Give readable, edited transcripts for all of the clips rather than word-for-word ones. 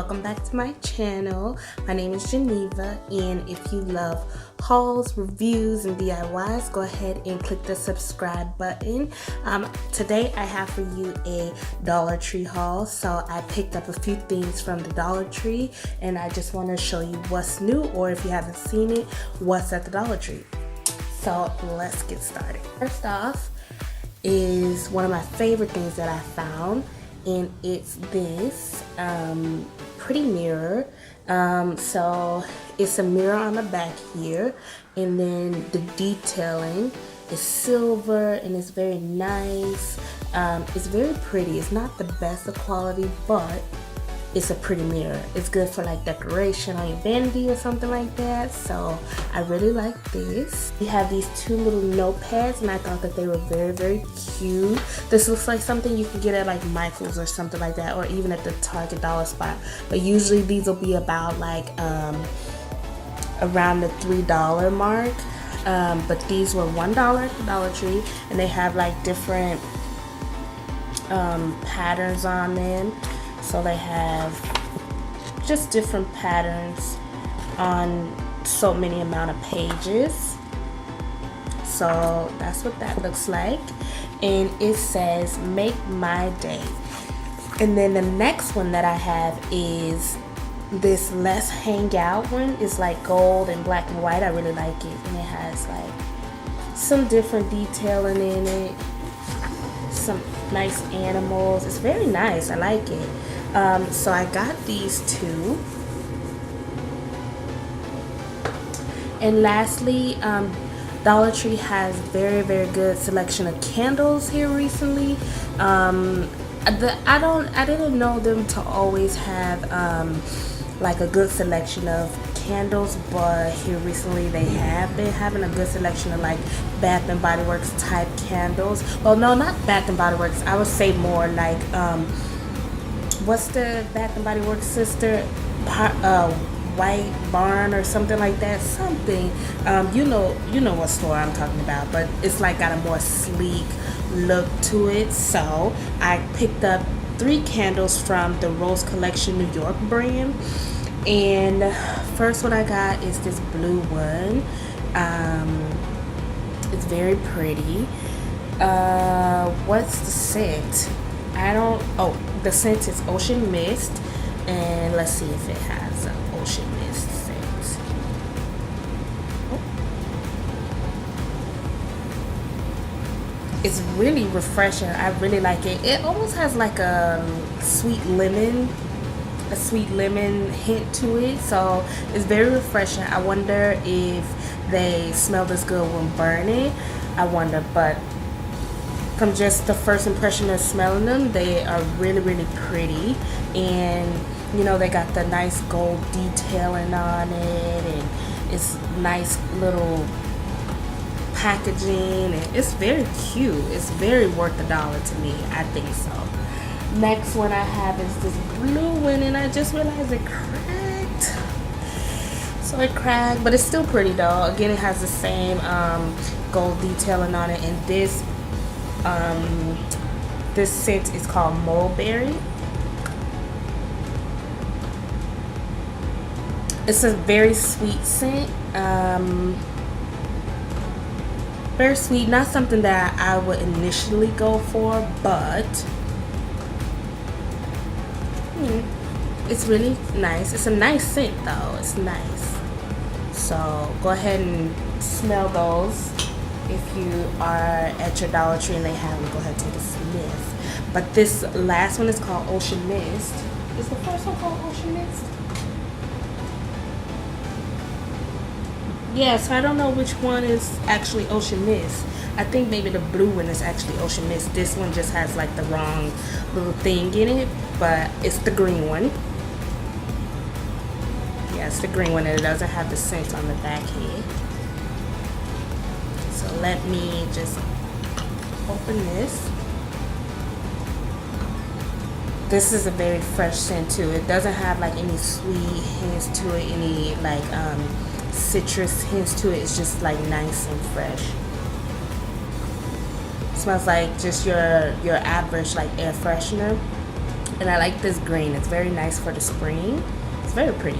welcome back to my channel. My name is Geneva, and if you love hauls, reviews, and DIYs, go ahead and click the subscribe button. Today I have for you a Dollar Tree haul. So I picked up a few things from the Dollar Tree, and I just want to show you what's new, or if you haven't seen it, what's at the Dollar Tree. So let's get started. First off is one of my favorite things that I found, and it's this pretty mirror. So it's a mirror on the back here, and then the detailing is silver and it's very nice. It's very pretty. It's not the best of quality, but it's a pretty mirror. It's good for like decoration on your vanity or something like that. So I really like this. We have these two little notepads, and I thought that they were very, very cute. This looks like something you can get at like Michael's or something like that, or even at the Target dollar spot. But usually these will be about like around the $3 mark. But these were $1 at the Dollar Tree, and they have like different patterns on them. So they have just different patterns on so many amount of pages. So that's what that looks like. And it says, "Make my day." And then the next one that I have is this "Let's Hang Out" one. It's like gold and black and white. I really like it. And it has like some different detailing in it. Some nice animals. It's very nice. I like it. So I got these two. And lastly, Dollar Tree has very, very good selection of candles here recently. I didn't know them to always have like a good selection of candles, but here recently they have been having a good selection of like Bath and Body Works type candles. Well, no, not Bath and Body Works. I would say more like what's the Bath and Body Works sister? White Barn or something like that. Something. You know what store I'm talking about, but it's like got a more sleek look to it. So I picked up 3 candles from the Rose Collection New York brand. And first one I got is this blue one. It's very pretty. What's the scent? The scent is Ocean Mist, and let's see if it has an Ocean Mist scent. It's really refreshing. I really like it. It almost has like a sweet lemon hint to it, so it's very refreshing. I wonder if they smell this good when burning. I wonder, but from just the first impression of smelling them, they are really, really pretty. And you know, they got the nice gold detailing on it, and it's nice little packaging, and it's very cute. It's very worth the dollar to me. I think so. Next one I have is this blue one, and I just realized it cracked. So it cracked, but it's still pretty though. Again, it has the same gold detailing on it, and this scent is called Mulberry. It's a very sweet scent. Very sweet. Not something that I would initially go for, but it's really nice. It's a nice scent though. It's nice. So go ahead and smell those. If you are at your Dollar Tree and they have them, go ahead and take a sniff. But this last one is called Ocean Mist. Is the first one called Ocean Mist? Yeah, so I don't know which one is actually Ocean Mist. I think maybe the blue one is actually Ocean Mist. This one just has like the wrong little thing in it, but it's the green one. Yeah, it's the green one, and it doesn't have the scent on the back here. So let me just open this. This is a very fresh scent too. It doesn't have like any sweet hints to it, any like citrus hints to it. It's just like nice and fresh. Smells like just your average like air freshener. And I like this green. It's very nice for the spring. It's very pretty.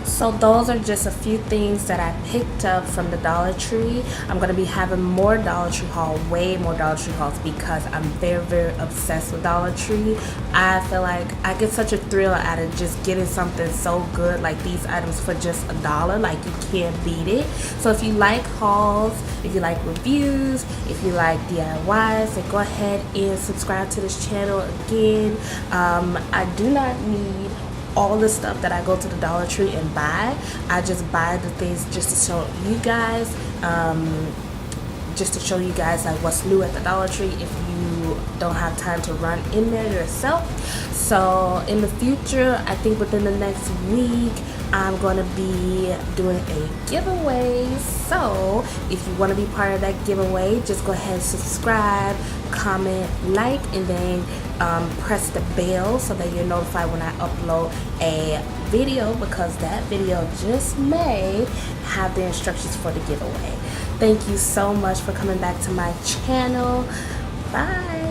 So those are just a few things that I picked up from the Dollar Tree. I'm going to be having more Dollar Tree haul, way more Dollar Tree hauls, because I'm very, very obsessed with Dollar Tree. I feel like I get such a thrill out of just getting something so good like these items for just $1. Like, you can't beat it. So if you like hauls, if you like reviews, if you like DIYs, then go ahead and subscribe to this channel. Again, I do not need all the stuff that I go to the Dollar Tree and buy. I just buy the things just to show you guys, like what's new at the Dollar Tree if you don't have time to run in there yourself. So in the future, I think within the next week, I'm going to be doing a giveaway. So if you want to be part of that giveaway, just go ahead and subscribe, comment, like, and then press the bell so that you're notified when I upload a video, because that video just may have the instructions for the giveaway. Thank you so much for coming back to my channel. Bye.